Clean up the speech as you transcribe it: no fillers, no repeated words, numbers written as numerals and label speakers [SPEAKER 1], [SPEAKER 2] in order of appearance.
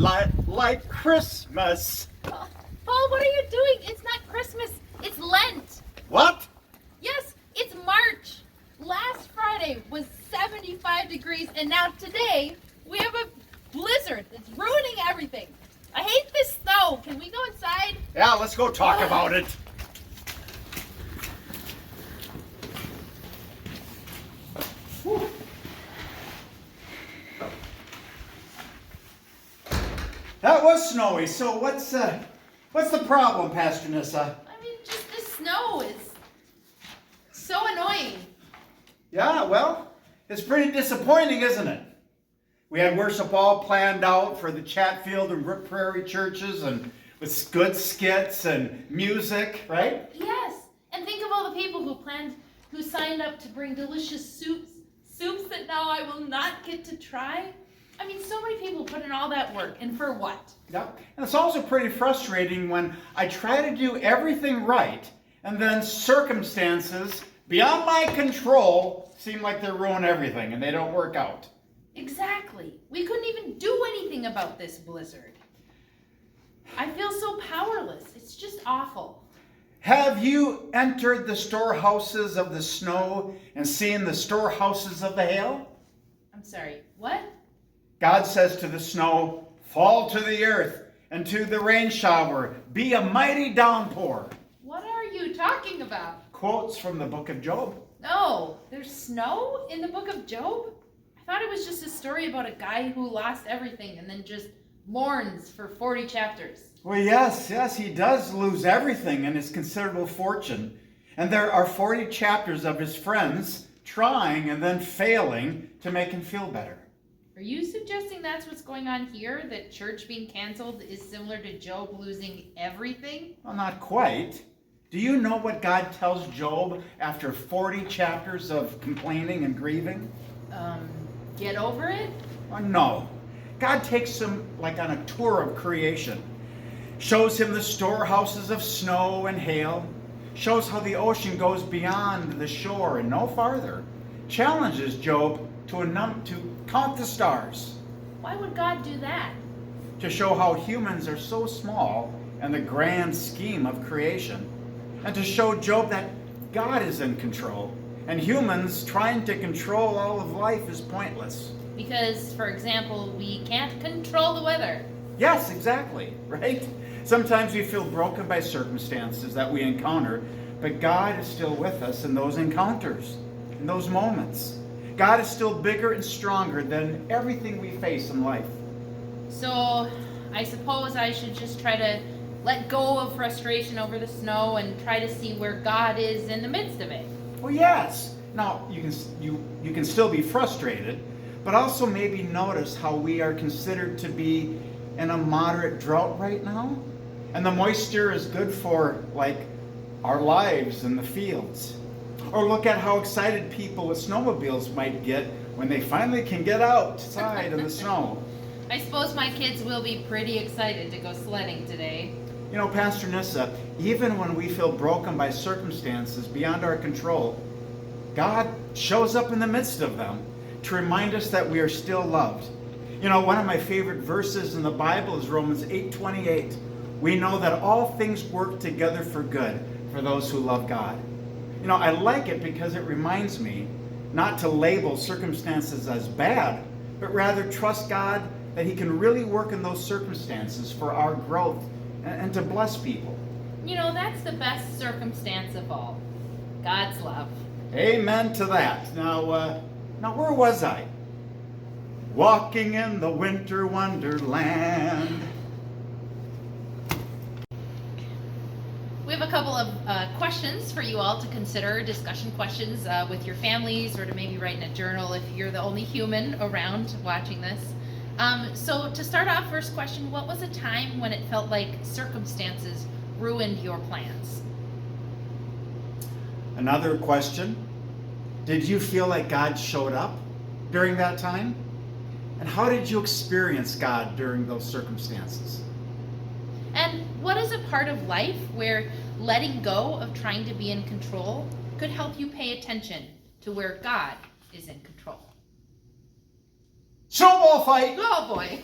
[SPEAKER 1] like Christmas.
[SPEAKER 2] Paul, what are you doing? It's not Christmas. It's Lent.
[SPEAKER 1] What?
[SPEAKER 2] Yes, it's March. Last Friday was 75 degrees, and now today we have a blizzard. It's ruining everything. I hate this snow. Can we go inside?
[SPEAKER 1] Yeah, let's go talk about it. Whew. That was snowy. So what's the problem, Pastor Nissa?
[SPEAKER 2] I mean, just the snow is so annoying.
[SPEAKER 1] Yeah, well, it's pretty disappointing, isn't it? We had worship all planned out for the Chatfield and Brook Prairie churches, and with good skits and music, right?
[SPEAKER 2] Yes, and think of all the people who signed up to bring delicious soups that now I will not get to try. I mean, so many people put in all that work, and for what?
[SPEAKER 1] Yep. And it's also pretty frustrating when I try to do everything right, and then circumstances beyond my control seem like they ruin everything, and they don't work out.
[SPEAKER 2] Exactly. We couldn't even do anything about this blizzard. I feel so powerless. It's just awful.
[SPEAKER 1] Have you entered the storehouses of the snow and seen the storehouses of the hail?
[SPEAKER 2] I'm sorry, what?
[SPEAKER 1] God says to the snow, fall to the earth, and to the rain shower, be a mighty downpour.
[SPEAKER 2] What are you talking about?
[SPEAKER 1] Quotes from the book of Job.
[SPEAKER 2] No, there's snow in the book of Job? I thought it was just a story about a guy who lost everything and then just mourns for 40 chapters.
[SPEAKER 1] Well, yes, he does lose everything and his considerable fortune. And there are 40 chapters of his friends trying and then failing to make him feel better.
[SPEAKER 2] Are you suggesting that's what's going on here? That church being canceled is similar to Job losing everything?
[SPEAKER 1] Well, not quite. Do you know what God tells Job after 40 chapters of complaining and grieving?
[SPEAKER 2] Get over it?
[SPEAKER 1] Oh, no. God takes him like on a tour of creation. Shows him the storehouses of snow and hail. Shows how the ocean goes beyond the shore and no farther. Challenges Job to count the stars.
[SPEAKER 2] Why would God do that?
[SPEAKER 1] To show how humans are so small in the grand scheme of creation. And to show Job that God is in control. And humans trying to control all of life is pointless.
[SPEAKER 2] Because, for example, we can't control the weather.
[SPEAKER 1] Yes, exactly, right? Sometimes we feel broken by circumstances that we encounter, but God is still with us in those encounters, in those moments. God is still bigger and stronger than everything we face in life.
[SPEAKER 2] So, I suppose I should just try to let go of frustration over the snow and try to see where God is in the midst of it.
[SPEAKER 1] Well, yes. Now, you can still be frustrated, but also maybe notice how we are considered to be in a moderate drought right now. And the moisture is good for, like, our lives in the fields. Or look at how excited people with snowmobiles might get when they finally can get outside in the snow.
[SPEAKER 2] I suppose my kids will be pretty excited to go sledding today.
[SPEAKER 1] You know, Pastor Nissa, even when we feel broken by circumstances beyond our control, God shows up in the midst of them to remind us that we are still loved. You know, one of my favorite verses in the Bible is Romans 8:28. We know that all things work together for good for those who love God. You know, I like it because it reminds me not to label circumstances as bad, but rather trust God that He can really work in those circumstances for our growth and to bless people.
[SPEAKER 2] You know, that's the best circumstance of all. God's love.
[SPEAKER 1] Amen to that. Now where was I? Walking in the winter wonderland.
[SPEAKER 2] We have a couple of questions for you all to consider, discussion questions with your families, or to maybe write in a journal if you're the only human around watching this. So to start off, first question, what was a time when it felt like circumstances ruined your plans?
[SPEAKER 1] Another question, did you feel like God showed up during that time? And how did you experience God during those circumstances?
[SPEAKER 2] And what is a part of life where letting go of trying to be in control could help you pay attention to where God is in control?
[SPEAKER 1] Snowball fight!
[SPEAKER 2] Oh boy.